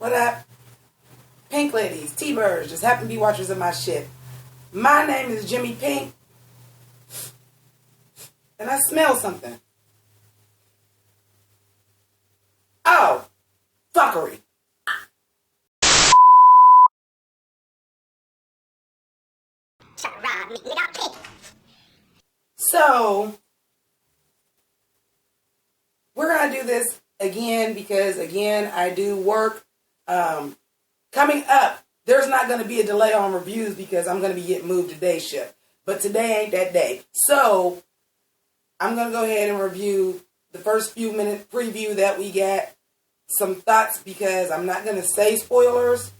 What up? Pink ladies, T-birds, just happen to be watchers of my shit. My name is JImmiPynk. And I smell something. Oh, fuckery. So, we're going to do this again because, again, I do work. Coming up, there's not going to be a delay on reviews because I'm going to be getting moved to day shift. But today ain't that day. So, I'm going to go ahead and review the first few minute preview that we got. Some thoughts because I'm not going to say spoilers,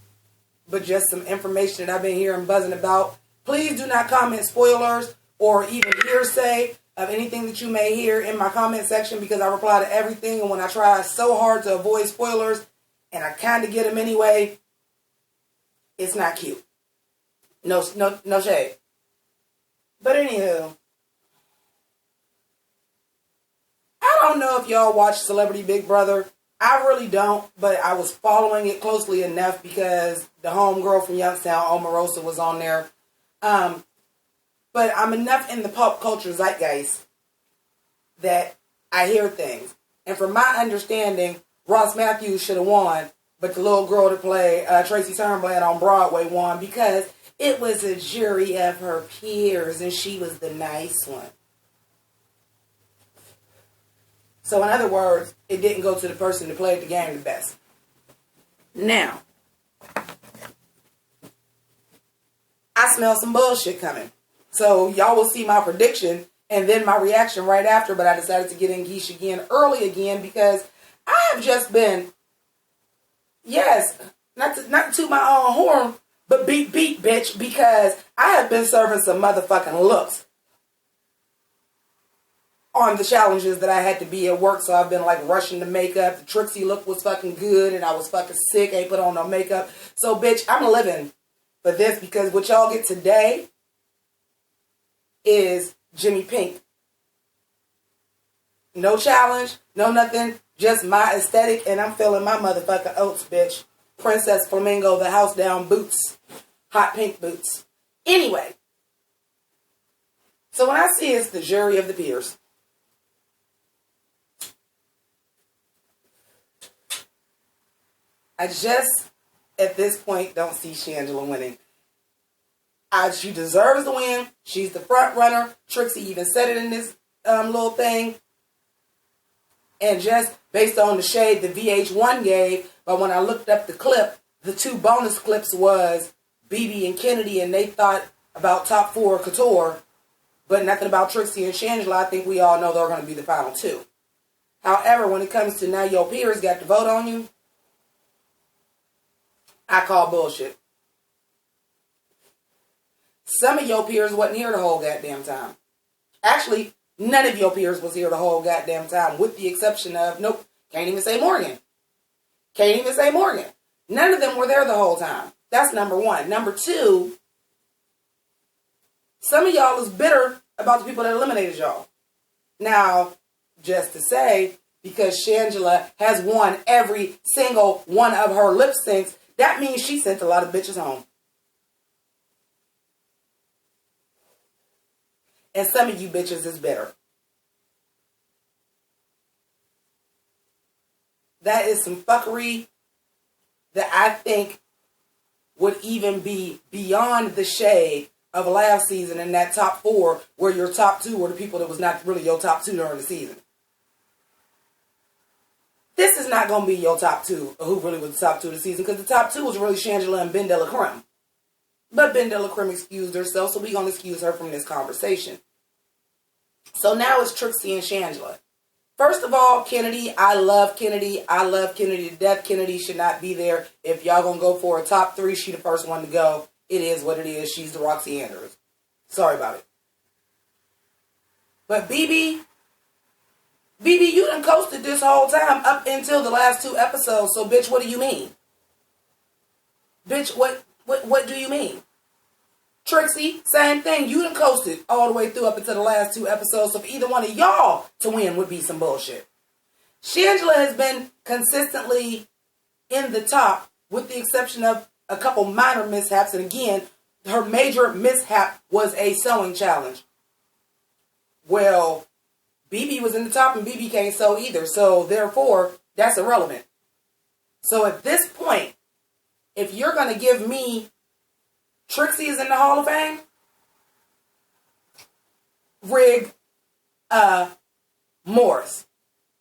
but just some information that I've been hearing buzzing about. Please do not comment spoilers or even hearsay of anything that you may hear in my comment section because I reply to everything. And when I try so hard to avoid spoilers, and I kind of get them anyway, it's not cute. No shade. But anywho, I don't know if y'all watch Celebrity Big Brother. I really don't, but I was following it closely enough because the homegirl from Youngstown, Omarosa, was on there. But I'm enough in the pop culture zeitgeist that I hear things. And from my understanding, Ross Matthews should have won, but the little girl that played Tracy Turnblad on Broadway won because it was a jury of her peers and she was the nice one. So in other words, it didn't go to the person that played the game the best. Now, I smell some bullshit coming. So y'all will see my prediction and then my reaction right after, but I decided to get in Geesh again early again because I have just been, yes, not to toot my own horn, but beat, bitch, because I have been serving some motherfucking looks on the challenges that I had to be at work. So I've been like rushing the makeup. The Trixie look was fucking good and I was fucking sick. I ain't put on no makeup. So bitch, I'm living for this because what y'all get today is JImmiPynk. No challenge, no nothing, just my aesthetic and I'm feeling my motherfucking oats, bitch. Princess Flamingo, the house down boots. Hot pink boots. Anyway. So when I see it's the jury of the peers. I just, at this point, don't see Shangela winning. She deserves the win. She's the front runner. Trixie even said it in this little thing. And just based on the shade the VH1 gave, but when I looked up the clip, the two bonus clips was BB and Kennedy, and they thought about top 4 Couture, but nothing about Trixie and Shangela. I think we all know they're going to be the final 2. However, when it comes to now your peers got to vote on you, I call bullshit. Some of your peers wasn't here the whole goddamn time. Actually, none of your peers was here the whole goddamn time, with the exception of, nope, can't even say Morgan. Can't even say Morgan. None of them were there the whole time. That's number one. Number two, some of y'all is bitter about the people that eliminated y'all. Now, just to say, because Shangela has won every single one of her lip syncs, that means she sent a lot of bitches home. And some of you bitches is bitter. That is some fuckery that I think would even be beyond the shade of last season in that top 4 where your top 2 were the people that was not really your top 2 during the season. This is not going to be your top 2 of who really was the top 2 of the season because the top 2 was really Shangela and Ben Della Creme. But Ben Della Creme excused herself, so we're going to excuse her from this conversation. So now it's Trixie and Shangela. First of all, Kennedy, I love Kennedy. I love Kennedy to death. Kennedy should not be there. If y'all going to go for a top 3, she the first one to go. It is what it is. She's the Roxy Andrews. Sorry about it. But BB, you done coasted this whole time up until the last 2 episodes. So, bitch, what do you mean? Bitch, what do you mean? Trixie, same thing. You done coasted all the way through up until the last 2 episodes. So, for either one of y'all to win would be some bullshit. Shangela has been consistently in the top with the exception of a couple minor mishaps. And again, her major mishap was a sewing challenge. Well, BB was in the top and BB can't sew either. So therefore, that's irrelevant. So at this point, if you're going to give me Trixie is in the Hall of Fame, Rig Morris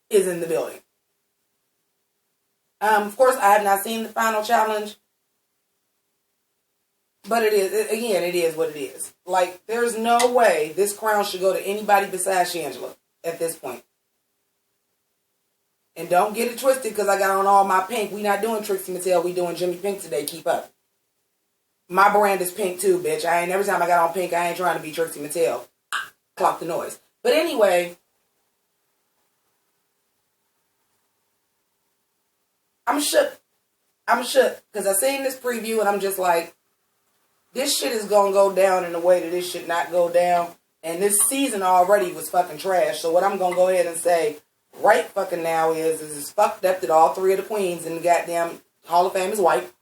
is in the building. Of course, I have not seen the final challenge. But it is what it is. Like, there's no way this crown should go to anybody besides Shangela at this point. And don't get it twisted because I got on all my pink. We not doing Trixie Mattel. We doing JImmiPynk today. Keep up. My brand is pink too, bitch. Every time I got on pink, I ain't trying to be Trixie Mattel. Clock the noise. But anyway, I'm shook. Because I seen this preview and I'm just like, this shit is going to go down in a way that it should not go down. And this season already was fucking trash. So what I'm going to go ahead and say right fucking now is it's fucked up that all three of the queens in the goddamn Hall of Fame is white.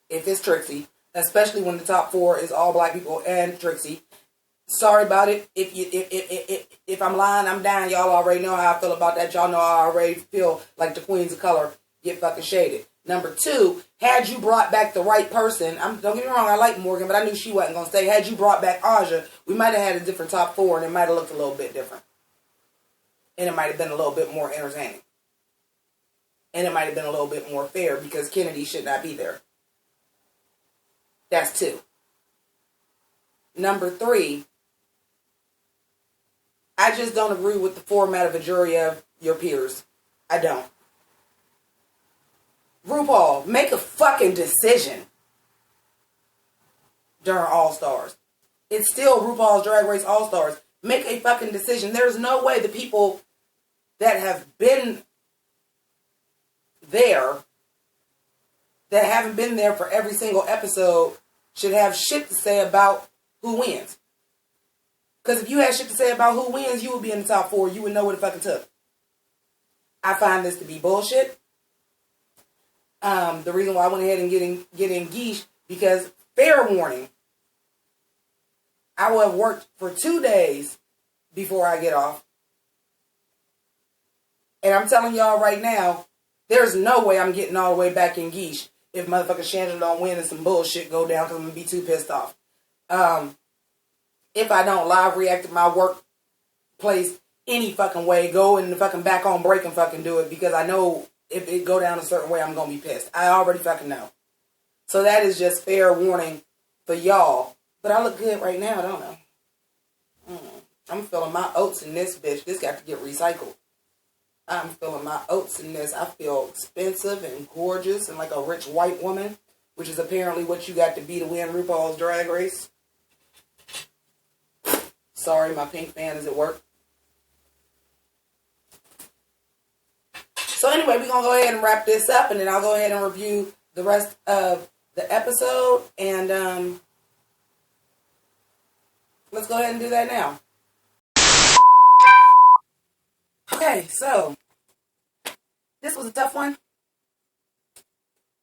If it's Trixie. Especially when the top four is all black people and Trixie. Sorry about it. If I'm lying, I'm dying. Y'all already know how I feel about that. Y'all know I already feel like the queens of color get fucking shaded. Number two, had you brought back the right person, don't get me wrong, I like Morgan, but I knew she wasn't going to stay. Had you brought back Aja, we might have had a different top four, and it might have looked a little bit different. And it might have been a little bit more entertaining. And it might have been a little bit more fair, because Kennedy should not be there. That's two. Number three, I just don't agree with the format of a jury of your peers. I don't. RuPaul, make a fucking decision during All-Stars. It's still RuPaul's Drag Race All-Stars. Make a fucking decision. There's no way the people that have been there, that haven't been there for every single episode, should have shit to say about who wins. Because if you had shit to say about who wins, you would be in the top four. You would know what it fucking took. I find this to be bullshit. The reason why I went ahead and get in Geesh, because fair warning, I will have worked for 2 days before I get off. And I'm telling y'all right now, there's no way I'm getting all the way back in Geesh if motherfucking Shangela don't win and some bullshit go down, because I'm going to be too pissed off. If I don't live react to my workplace any fucking way, go in the fucking back on break and fucking do it, because I know if it go down a certain way, I'm going to be pissed. I already fucking know. So that is just fair warning for y'all. But I look good right now, don't I? I'm feeling my oats in this bitch. This got to get recycled. I'm feeling my oats in this. I feel expensive and gorgeous and like a rich white woman, which is apparently what you got to be to win RuPaul's Drag Race. Sorry, my pink fan is at work. So anyway, we're going to go ahead and wrap this up, and then I'll go ahead and review the rest of the episode, and let's go ahead and do that now. Okay, so this was a tough one,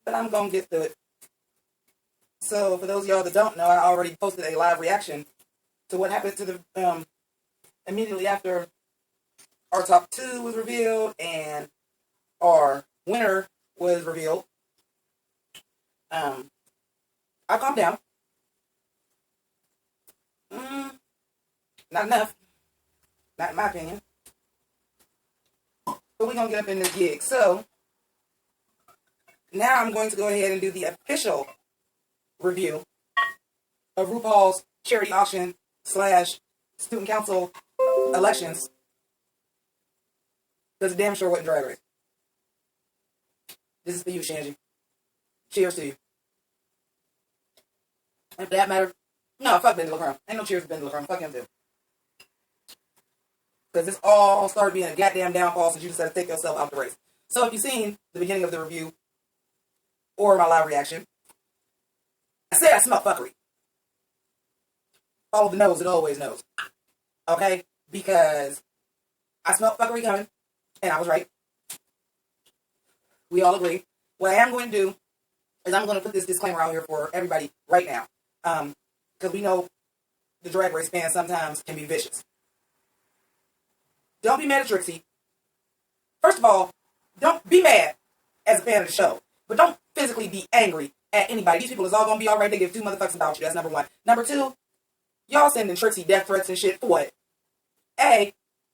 but I'm going to get through it. So for those of y'all that don't know, I already posted a live reaction to what happened to the immediately after our top two was revealed and our winner was revealed. I calmed down. Not enough. Not in my opinion. But we're going to get up in this gig. So, now I'm going to go ahead and do the official review of RuPaul's charity auction / student council elections. Because it damn sure wasn't Drag Race. This is for you, Shanji. Cheers to you. And for that matter, no, fuck Ben DeLaCroix. Ain't no cheers to Ben DeLaCroix. Fuck him too. Because this all started being a goddamn downfall since you decided to take yourself out the race. So if you've seen the beginning of the review or my live reaction, I said I smell fuckery. Follow the nose, it always knows. Okay? Because I smelled fuckery coming, and I was right. We all agree. What I am going to do is I'm going to put this disclaimer out here for everybody right now. Because we know the Drag Race fans sometimes can be vicious. Don't be mad at Trixie. First of all, don't be mad as a fan of the show. But don't physically be angry at anybody. These people is all going to be alright. They give two motherfuckers about you. That's number one. Number two, y'all sending Trixie death threats and shit for what? A,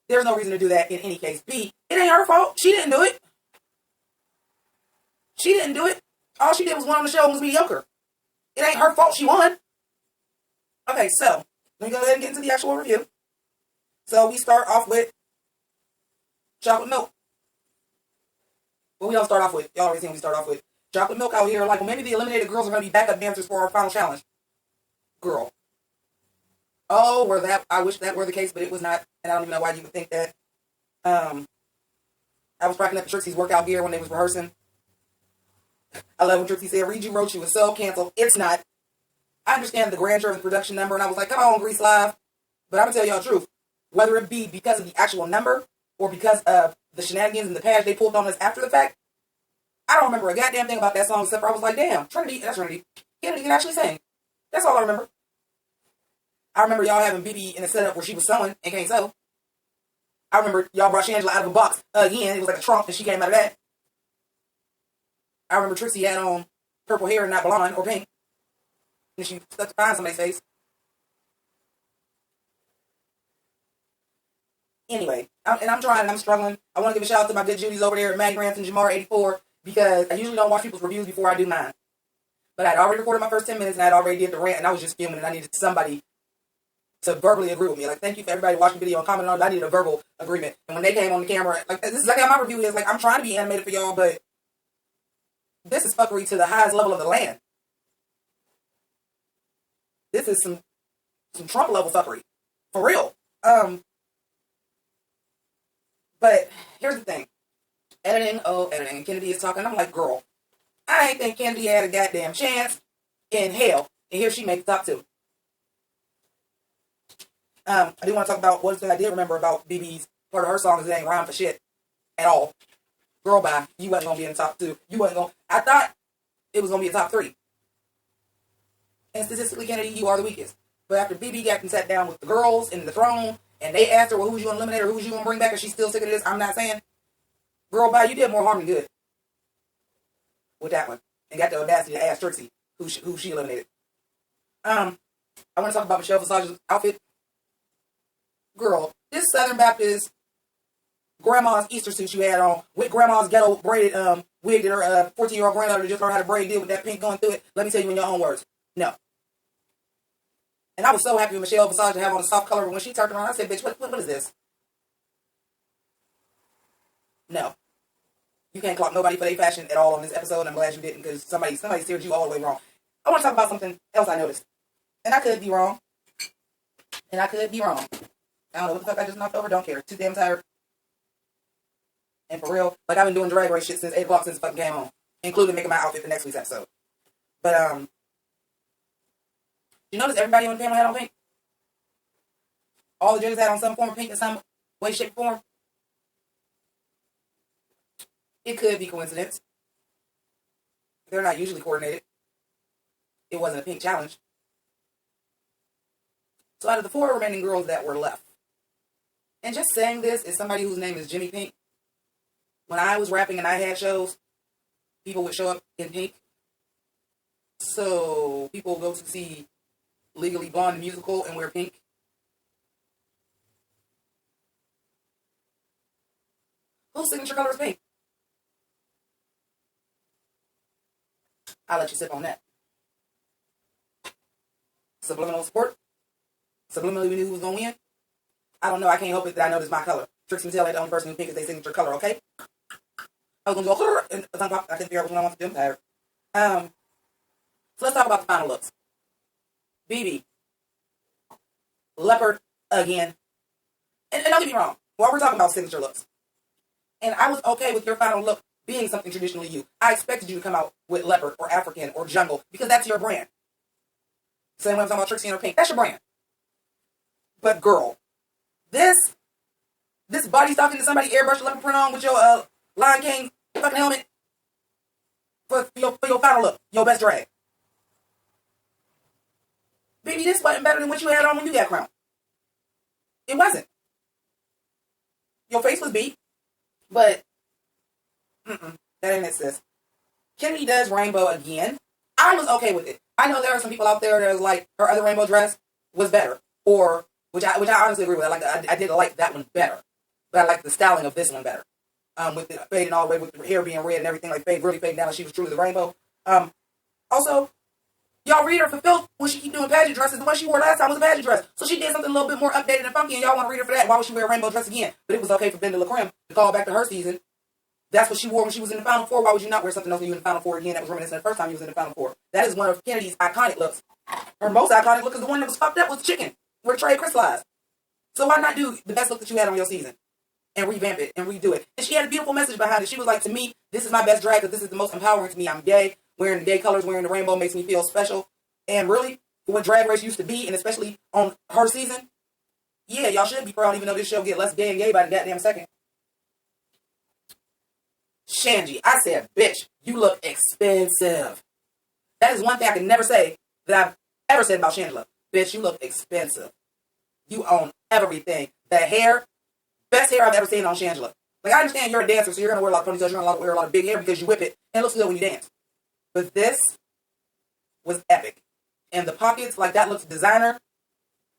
there's no reason to do that in any case. B, it ain't her fault. She didn't do it. She didn't do it. All she did was win on the show and was mediocre. It ain't her fault she won. Okay, so let me go ahead and get into the actual review. So we start off with chocolate milk. What we all start off with? Y'all already seen we start off with chocolate milk out here. Like, well, maybe the eliminated girls are going to be backup dancers for our final challenge. Girl. Oh, I wish that were the case, but it was not. And I don't even know why you would think that. I was rocking up Trixie's workout gear when they was rehearsing. I love when Trixie said, Read You Wrote You was so canceled. It's not. I understand the grandeur of the production number, and I was like, come on, Grease Live. But I'm going to tell y'all the truth. Whether it be because of the actual number or because of the shenanigans and the patch they pulled on us after the fact, I don't remember a goddamn thing about that song except for I was like, damn, that's Trinity. Kennedy can actually sing. That's all I remember. I remember y'all having BB in a setup where she was sewing and can't sew. I remember y'all brought Shangela out of a box again. It was like a trunk and she came out of that. I remember Trixie had on purple hair and not blonde or pink. And she stuck to find somebody's face. Anyway, I'm trying and I'm struggling. I want to give a shout out to my good Judies over there at Maggie Ransom Jamar84 because I usually don't watch people's reviews before I do mine. But I'd already recorded my first 10 minutes and I'd already did the rant and I was just fuming and I needed somebody to verbally agree with me. Like, thank you for everybody watching the video and commenting on it. I needed a verbal agreement. And when they came on the camera, like, this is like how my review is. Like, I'm trying to be animated for y'all, but this is fuckery to the highest level of the land. This is some Trump level fuckery. For real. But here's the thing. Editing. And Kennedy is talking. I'm like, girl, I ain't think Kennedy had a goddamn chance in hell. And here she makes the top two. I do want to talk about one thing I did remember about BB's part of her song is it ain't rhyme for shit at all. Girl, bye. You wasn't going to be in the top two. I thought it was going to be a top three. And statistically, Kennedy, you are the weakest. But after BB got and sat down with the girls in the throne, and they asked her, well, who's you going to eliminate or who's you going to bring back, and she's still sick of this, I'm not saying. Girl, bye, you did more harm than good with that one. And got the audacity to ask Trixie who she eliminated. I want to talk about Michelle Visage's outfit. Girl, this Southern Baptist grandma's Easter suit you had on with grandma's ghetto braided wig that her 14-year-old granddaughter just learned how to braid did with that pink going through it. Let me tell you in your own words. No. And I was so happy with Michelle Visage to have on a soft color, but when she turned around, I said, bitch, what is this? No. You can't clock nobody for their fashion at all on this episode, and I'm glad you didn't, because somebody steered you all the way wrong. I want to talk about something else I noticed. And I could be wrong. I don't know what the fuck I just knocked over. Don't care. Too damn tired. And for real, like I've been doing Drag Race shit since 8 o'clock since it fucking came home. Including making my outfit for next week's episode. But, you notice everybody on the panel had on pink? All the judges had on some form of pink in some way, shape, or form. It could be coincidence. They're not usually coordinated. It wasn't a pink challenge. So out of the 4 remaining girls that were left, and just saying this is somebody whose name is JImmiPynk. When I was rapping and I had shows, people would show up in pink. So people go to see Legally Blonde the musical and wear pink. Whose signature color is pink? I'll let you sip on that. Subliminal support. Subliminally we knew who was going to win. I don't know. I can't help it that I know this is my color. Trixie and Tell ain't the only person who pink is their signature color, okay? I was going to go, and I couldn't figure out which one I want to do. I'm tired. So let's talk about the final looks. BB. Leopard again. And don't get me wrong. While we're talking about signature looks. And I was okay with your final look being something traditionally you. I expected you to come out with leopard or African or jungle because that's your brand. Same way I'm talking about Trixie and her pink. That's your brand. But girl, this body stocking that somebody airbrushed leopard print on with your Lion King fucking helmet. for your final look, your best drag. Baby, this wasn't better than what you had on when you got crowned. It wasn't. Your face was beat, but that ain't it, sis. Jimmi does rainbow again. I was okay with it. I know there are some people out there that was like her other rainbow dress was better, or which I honestly agree with. I did like that one better, but I like the styling of this one better. With it fading all the way, with the hair being red and everything, like really fading down, like she was truly the rainbow. Also, y'all read her for filth when she keep doing pageant dresses. The one she wore last time was a pageant dress, so she did something a little bit more updated and funky, and y'all want to read her for that. Why would she wear a rainbow dress again? But it was okay for Ben de la Creme to call back to her season. That's what she wore when she was in the Final Four. Why would you not wear something else when you were in the Final Four again? That was reminiscent the first time you was in the Final Four. That is one of Kennedy's iconic looks. Her most iconic look is the one that was fucked up with the chicken, where Trey crystallized. So why not do the best look that you had on your season and revamp it and redo it? And she had a beautiful message behind it. She was like, to me, this is my best drag because this is the most empowering to me. I'm gay. Wearing the gay colors, wearing the rainbow makes me feel special. And really, for what Drag Race used to be, and especially on her season, yeah, y'all should be proud even though this show get less gay and gay by the goddamn second. Shanji, I said, bitch, you look expensive. That is one thing I can never say that I've ever said about Shangela. Bitch, you look expensive. You own everything. The hair, best hair I've ever seen on Shangela. Like, I understand you're a dancer, so you're going to wear a lot of ponytails, you're going to wear a lot of big hair because you whip it, and it looks good when you dance. But this was epic. And the pockets, like, that looks designer.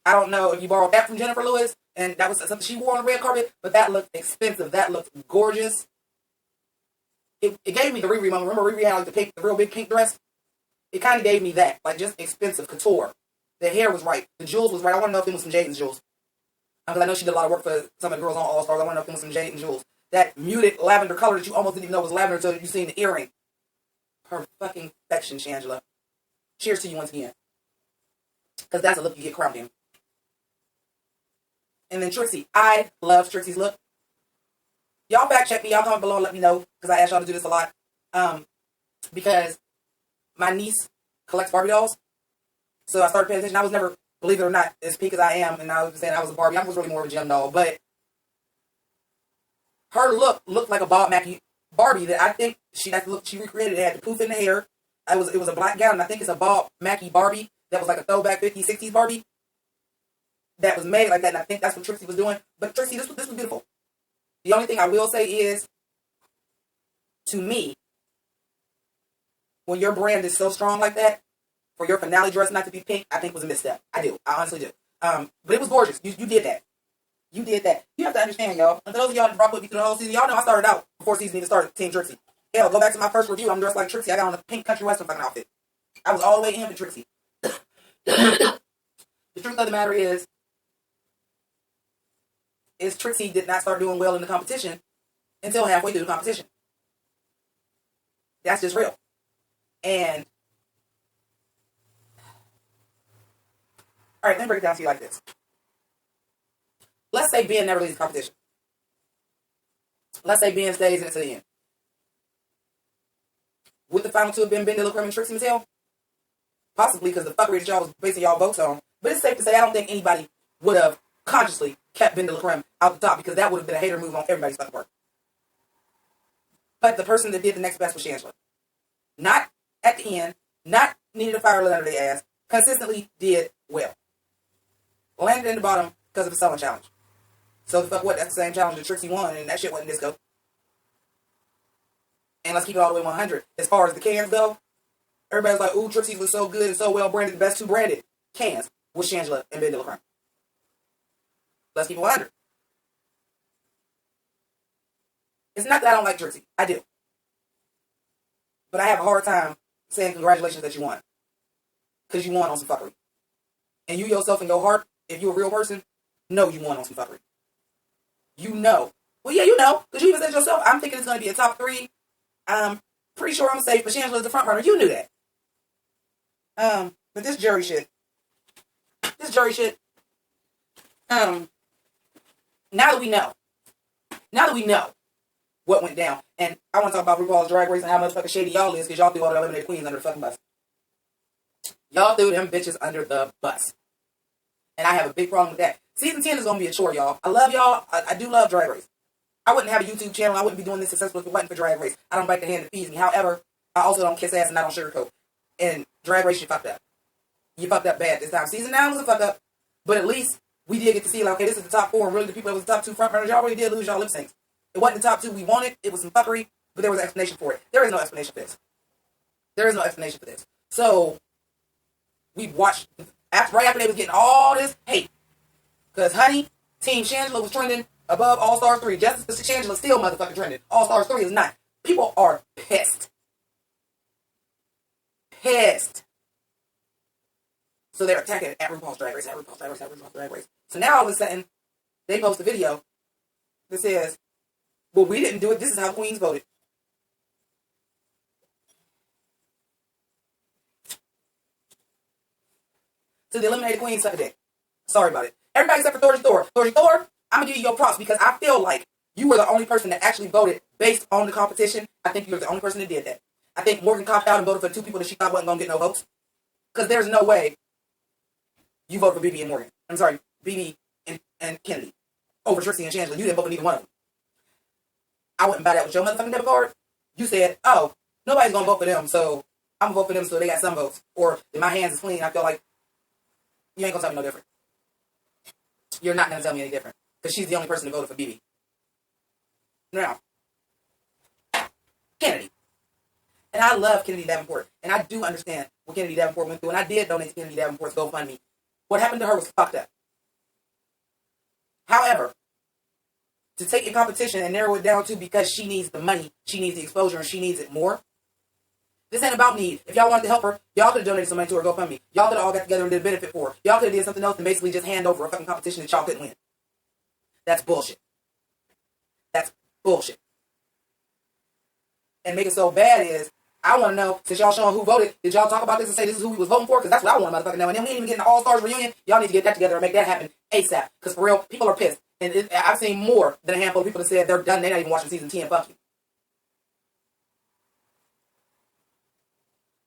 I don't know if you borrowed that from Jennifer Lewis, and that was something she wore on the red carpet, but that looked expensive. That looked gorgeous. It gave me the Riri moment. Remember Riri had like the real big pink dress? It kind of gave me that. Like just expensive couture. The hair was right. The jewels was right. I want to know if it was some Jaden's jewels. Because I know she did a lot of work for some of the girls on All Stars. I want to know if it was some Jaden jewels. That muted lavender color that you almost didn't even know was lavender until you seen the earring. Her fucking perfection, Shangela. Cheers to you once again. Because that's a look you get crowned in. And then Trixie. I love Trixie's look. Y'all fact check me. Y'all comment below and let me know. Because I ask y'all to do this a lot. Because my niece collects Barbie dolls. So I started paying attention. I was never, believe it or not, as peak as I am. And I was saying I was a Barbie. I was really more of a gem doll. But her look looked like a Bob Mackie Barbie that I think she recreated. It had the poof in the hair. It was a black gown. And I think it's a Bob Mackie Barbie that was like a throwback 50s, 60s Barbie that was made like that. And I think that's what Trixie was doing. But Trixie, this was beautiful. The only thing I will say is, to me, when your brand is so strong like that, for your finale dress not to be pink, I think was a misstep. I do. I honestly do. But it was gorgeous. You did that. You did that. You have to understand, y'all. And for those of y'all that rock with me through the whole season, y'all know I started out before season even started Team Trixie. Hell, go back to my first review. I'm dressed like Trixie. I got on a pink country western fucking outfit. I was all the way in for Trixie. The truth of the matter is Trixie did not start doing well in the competition until halfway through the competition. That's just real. And all right, let me break it down to you like this. Let's say Ben never leaves the competition. Let's say Ben stays in it to the end. Would the final two have been Ben de la Creme and Trixie Mattel? Possibly, because the fuckery that y'all was basing y'all votes on. But it's safe to say I don't think anybody would have consciously kept Ben de la Creme out the top, because that would have been a hater move on everybody's fucking work. But the person that did the next best was Shangela. Not at the end, not needed a fire lit under their ass, consistently did well. Landed in the bottom because of the sewing challenge. So fuck what, that's the same challenge that Trixie won, and that shit wasn't disco. And let's keep it all the way 100. As far as the cans go, everybody's like, ooh, Trixie was so good and so well branded. The best two branded cans was Shangela and Ben de la Creme. Let's keep it 100. It's not that I don't like Trixie. I do. But I have a hard time saying congratulations that you won. Because you won on some fuckery. And you yourself in your heart, if you're a real person, know you won on some fuckery. You know. Well, yeah, you know. Because you even said yourself, I'm thinking it's going to be a top 3. I'm pretty sure I'm safe, but Shangela is the front runner. You knew that. But this jury shit. Now that we know what went down, and I want to talk about RuPaul's Drag Race and how much fucking shady y'all is, because y'all threw all the eliminated queens under the fucking bus. Y'all threw them bitches under the bus. And I have a big problem with that. Season 10 is going to be a chore, y'all. I love y'all. I do love Drag Race. I wouldn't have a YouTube channel. I wouldn't be doing this successful if it wasn't for Drag Race. I don't bite the hand that feeds me. However, I also don't kiss ass and I don't sugarcoat. And Drag Race, you fucked up. You fucked up bad this time. Season 9 was a fuck up, but at least we did get to see, like, okay, this is the top 4, and really the people that was the top 2 front runners, y'all really did lose y'all lip syncs. It wasn't the top 2 we wanted. It was some fuckery, but there was an explanation for it. There is no explanation for this. There is no explanation for this. So, we watched, right after they was getting all this hate, because, honey, Team Shangela was trending above All-Stars 3. Justice for Shangela still motherfucking trending. All-Stars 3 is not. People are pissed. Pissed. So they're attacking at RuPaul's Drag Race, at RuPaul's Drag Race, at RuPaul's Drag Race. So now all of a sudden, they post a video that says, well, we didn't do it. This is how queens voted. So the eliminated queens suck a dick. Sorry about it. Everybody except for Thorgy Thor. Thorgy Thor, I'm going to give you your props because I feel like you were the only person that actually voted based on the competition. I think you were the only person that did that. I think Morgan copped out and voted for 2 people that she thought wasn't going to get no votes. Because there's no way you vote for BB and Morgan. I'm sorry, BB and Kennedy. Over Trixie and Shangela. You didn't vote for neither one of them. I wouldn't buy that with your motherfucking debit card. You said, oh, nobody's going to vote for them, so I'm going to vote for them so they got some votes. Or if my hands is clean, I feel like you ain't going to tell me no different. You're not going to tell me any different. Because she's the only person that voted for BB. Now, Kennedy. And I love Kennedy Davenport. And I do understand what Kennedy Davenport went through. And I did donate to Kennedy Davenport's GoFundMe. What happened to her was fucked up. However, to take a competition and narrow it down to because she needs the money, she needs the exposure, and she needs it more. This ain't about need. If y'all wanted to help her, y'all could have donated some money to her GoFundMe. Y'all could have all got together and did a benefit for her. Y'all could have did something else and basically just hand over a fucking competition that y'all couldn't win. That's bullshit. That's bullshit. And make it so bad is, I want to know, since y'all showing who voted, did y'all talk about this and say this is who we was voting for? Because that's what I want to motherfucking know. And then we ain't even getting the All-Stars reunion. Y'all need to get that together and make that happen ASAP. Because for real, people are pissed. And I've seen more than a handful of people that said they're done. They're not even watching season 10. Fuck you.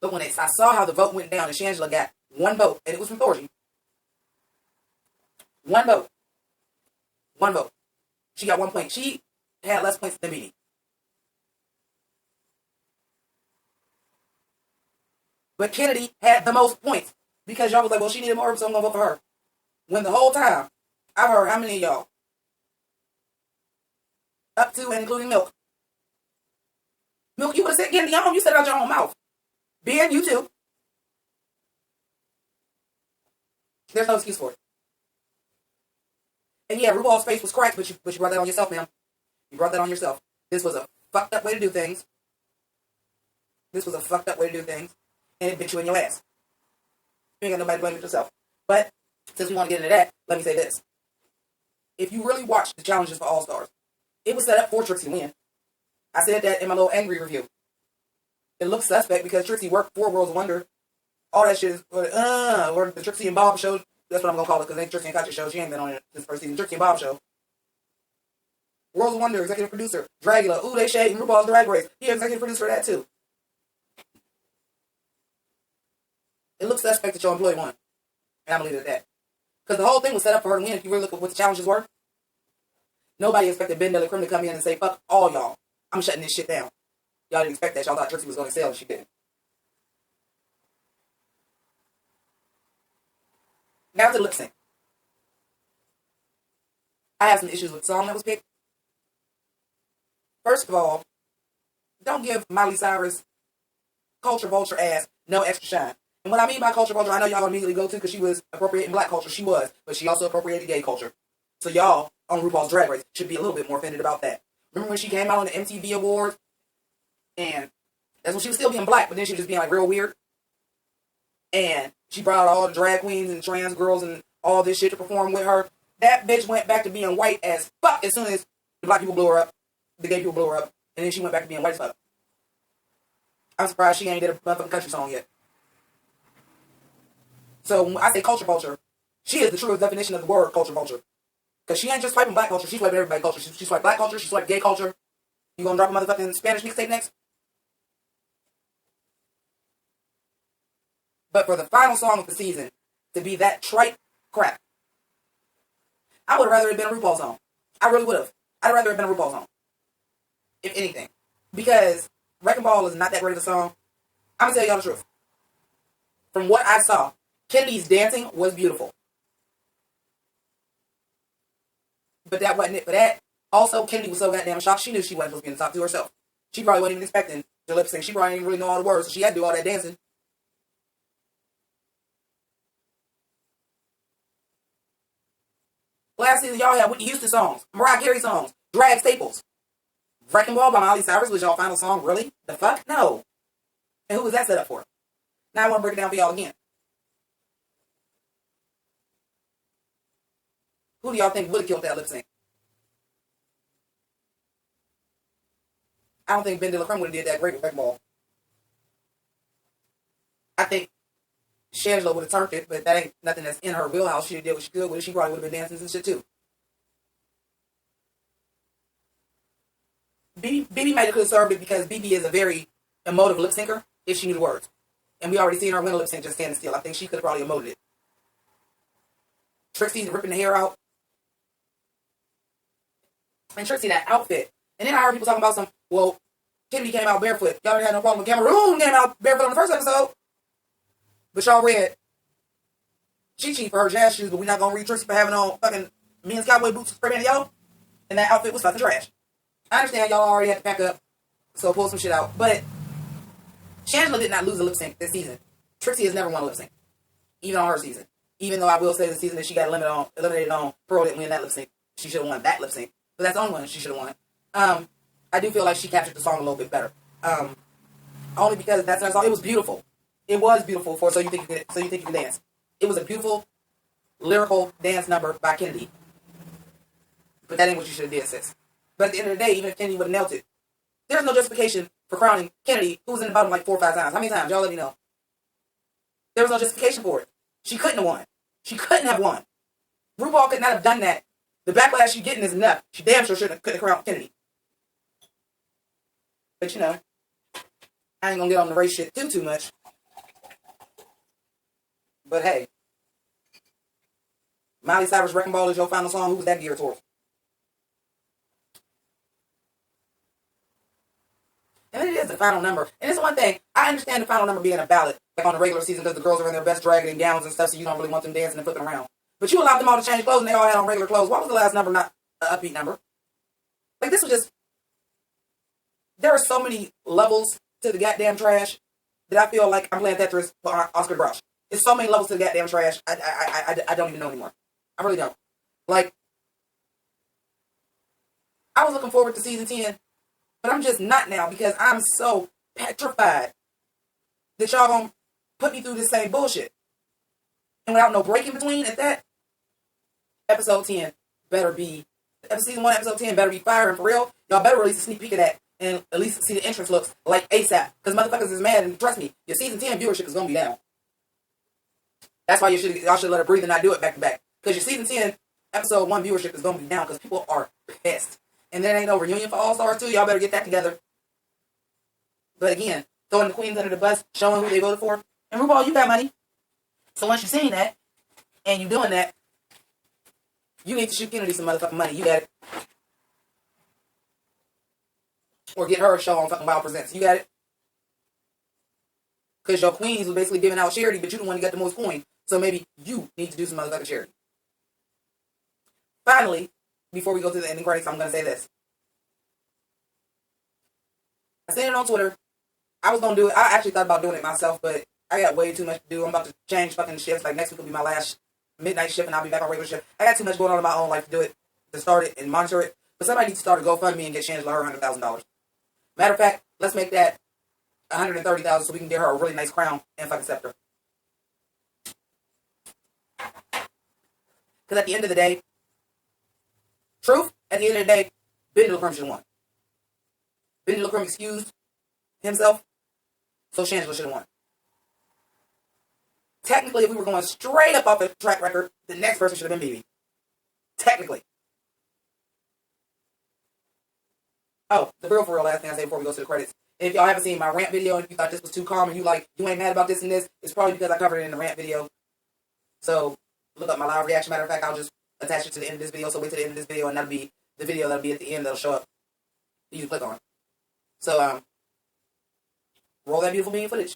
But when I saw how the vote went down and Shangela got 1 vote, and it was from Thorgy. 1 vote. 1 vote. She got 1 point. She had less points than me. But Kennedy had the most points. Because y'all was like, well, she needed more, so I'm going to vote for her. When the whole time, I've heard how many of y'all? Up to and including Milk. Milk, you would have said Kennedy on. You said it out your own mouth. Ben, you too. There's no excuse for it. And yeah, RuPaul's face was cracked, but you brought that on yourself, ma'am. You brought that on yourself. This was a fucked up way to do things. This was a fucked up way to do things. And it bit you in your ass. You ain't got nobody to blame but yourself. But, since we want to get into that, let me say this. If you really watch the challenges for All-Stars, it was set up for Trixie to win. I said that in my little angry review. It looks suspect because Trixie worked for World's Wonder. All that shit is, or the Trixie and Bob show. That's what I'm going to call it, because it ain't Trixie and Couture show. She ain't been on it this first season. Trixie and Bob show. World's Wonder, executive producer. Dragula. Ooh, they shade RuPaul's Drag Race. He executive producer for that, too. It looks suspect that your employee won. And I'm going to leave it at that. Because the whole thing was set up for her to win. If you really look at what the challenges were, nobody expected Ben Della Creme to come in and say, fuck all y'all. I'm shutting this shit down. Y'all didn't expect that. Y'all thought Trixie was going to excel, and she didn't. Now to lip sync. I have some issues with the song that was picked. First of all, don't give Miley Cyrus culture vulture ass no extra shine. And what I mean by culture vulture, I know y'all immediately go to because she was appropriating black culture. She was. But she also appropriated gay culture. So y'all on RuPaul's Drag Race should be a little bit more offended about that. Remember when she came out on the MTV Awards? And that's when she was still being black, but then she was just being like real weird. And she brought out all the drag queens and trans girls and all this shit to perform with her. That bitch went back to being white as fuck as soon as the black people blew her up. The gay people blew her up. And then she went back to being white as fuck. I'm surprised she ain't did a motherfucking country song yet. So when I say culture vulture, she is the truest definition of the word culture vulture. Because she ain't just swiping black culture, she's swiping everybody's culture. She swiped black culture, she swiped gay culture. You gonna drop a motherfucking Spanish mixtape next? But for the final song of the season to be that trite crap, I would have rather it been a RuPaul's song. I really would have. I'd rather it been a RuPaul's song. If anything. Because Wrecking Ball is not that great of a song. I'm going to tell y'all the truth. From what I saw, Kennedy's dancing was beautiful. But that wasn't it for that. Also, Kennedy was so goddamn shocked, she knew she wasn't supposed to be in the top 2 herself. She probably wasn't even expecting to lip sync. She probably didn't really know all the words, so she had to do all that dancing. Last season, y'all had Whitney Houston songs, Mariah Carey songs, drag staples. Wrecking Ball by Miley Cyrus was y'all final song, really? The fuck? No. And who was that set up for? Now I want to break it down for y'all again. Who do y'all think would have killed that lip sync? I don't think Ben de la Creme would have did that great with Wrecking Ball. I think Shangela would have turned it, but that ain't nothing that's in her wheelhouse. She did what she could with it. She probably would have been dancing and shit too. BB might have served it because BB is a very emotive lip syncer if she knew the words. And we already seen her win a lip sync just standing still. I think she could have probably emoted it. Trixie's ripping the hair out. And Trixie, that outfit. And then I heard people talking about well, Kennedy came out barefoot. Y'all didn't have no problem with Cameroon came out barefoot on the first episode. But y'all read Chi-Chi for her jazz shoes, but we're not going to read Trixie for having on fucking men's cowboy boots spray painted yellow. And that outfit was fucking trash. I understand y'all already had to pack up, so pull some shit out. But Shangela did not lose a lip sync this season. Trixie has never won a lip sync, even on her season. Even though I will say the season that she got eliminated on, Pearl didn't win that lip sync. She should have won that lip sync. But that's the only one she should have won. I do feel like she captured the song a little bit better. Only because that's her song. It was beautiful. It was beautiful for So You Think You Can Dance. It was a beautiful, lyrical dance number by Kennedy. But that ain't what you should have did, sis. But at the end of the day, even if Kennedy would have knelt it, there's no justification for crowning Kennedy, who was in the bottom like 4 or 5 times. How many times? Y'all let me know. There was no justification for it. She couldn't have won. She couldn't have won. RuPaul could not have done that. The backlash she's getting is enough. She damn sure couldn't have crowned Kennedy. But you know, I ain't gonna get on the race shit too much. But hey, Miley Cyrus' Wrecking Ball is your final song. Who was that geared towards? And it is the final number. And it's one thing, I understand the final number being a ballad, like on the regular season, because the girls are in their best dragging and gowns and stuff, so you don't really want them dancing and flipping around. But you allowed them all to change clothes, and they all had on regular clothes. Why was the last number not an upbeat number? Like, this was just... There are so many levels to the goddamn trash that I feel like I'm playing Tetris for Oscar Brush. There's so many levels to the goddamn trash, I don't even know anymore. I really don't. Like, I was looking forward to season 10, but I'm just not now because I'm so petrified that y'all gonna put me through this same bullshit. And without no break in between at that, episode 10 better be, season 1, episode 10 better be firing for real. Y'all better release a sneak peek of that and at least see the entrance looks like ASAP. Because motherfuckers is mad, and trust me, your season 10 viewership is gonna be down. That's why y'all should let her breathe and not do it back to back. Because your season 10 episode 1 viewership is gonna be down because people are pissed. And there ain't no reunion for All Stars 2. Y'all better get that together. But again, throwing the queens under the bus, showing who they voted for. And RuPaul, you got money. So once you're seeing that, and you doing that, you need to shoot Kennedy some motherfucking money. You got it. Or get her a show on fucking Wild Presents. You got it. Because your queens was basically giving out charity, but you the one who got the most coin. So maybe you need to do some motherfucking charity. Finally, before we go to the ending credits, I'm going to say this. I said it on Twitter. I was going to do it. I actually thought about doing it myself, but I got way too much to do. I'm about to change fucking shifts. Like, next week will be my last midnight shift, and I'll be back on regular shift. I got too much going on in my own life to do it, to start it and monitor it. But somebody needs to start a GoFundMe and get Shangela her $100,000. Matter of fact, let's make that $130,000 so we can get her a really nice crown and fucking scepter. Because at the end of the day, truth, at the end of the day, Ben de la Creme should have won. Ben de la Creme excused himself, so Shangela should have won. Technically, if we were going straight up off the track record, the next person should have been BB. Technically. Oh, the real for real last thing I say before we go to the credits. And if y'all haven't seen my rant video and you thought this was too calm and you ain't mad about this and this, it's probably because I covered it in the rant video. So, look up my live reaction. Matter of fact, I'll just attach it to the end of this video. So wait till the end of this video and that'll be the video that'll be at the end that'll show up. You can click on. So, Roll that beautiful bean footage.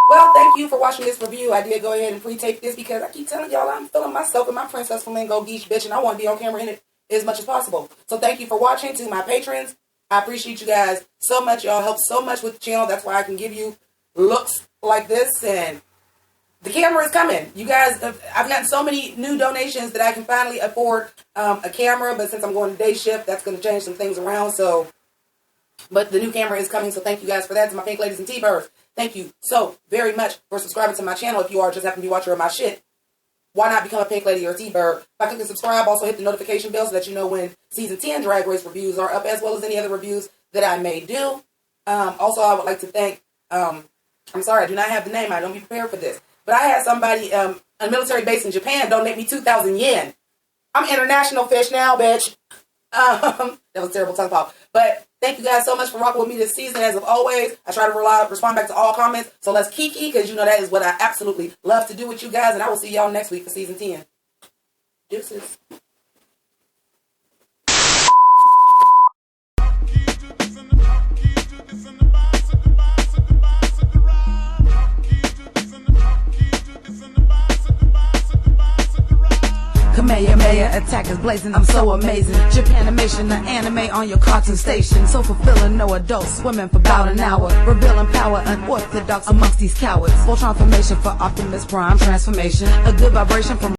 Well, thank you for watching this review. I did go ahead and pre-tape this because I keep telling y'all I'm feeling myself and my Princess Flamingo Geesh bitch, and I want to be on camera in it as much as possible. So thank you for watching. To my patrons, I appreciate you guys so much. Y'all help so much with the channel. That's why I can give you looks like this, and the camera is coming. You guys, I've gotten so many new donations that I can finally afford a camera, but since I'm going to day shift, that's going to change some things around. So, but the new camera is coming, so thank you guys for that. To my pink ladies and T-birds, thank you so very much for subscribing to my channel. If you are just happen to be watcher of my shit, why not become a pink lady or a T-bird? By clicking subscribe, also hit the notification bell so that you know when season 10 Drag Race reviews are up, as well as any other reviews that I may do. Also, I would like to thank, I'm sorry, I do not have the name. I don't be prepared for this. But I had somebody, a military base in Japan, donate me 2,000 yen. I'm international fish now, bitch. That was a terrible tongue pop. But thank you guys so much for rocking with me this season. As of always, I try to respond back to all comments. So let's kiki, because you know that is what I absolutely love to do with you guys. And I will see y'all next week for season 10. Deuces. Kamehameha attack is blazing, I'm so amazing. Japanimation, the anime on your cartoon station. So fulfilling, no adults swimming for about an hour. Revealing power, unorthodox amongst these cowards. Full transformation for Optimus Prime transformation. A good vibration from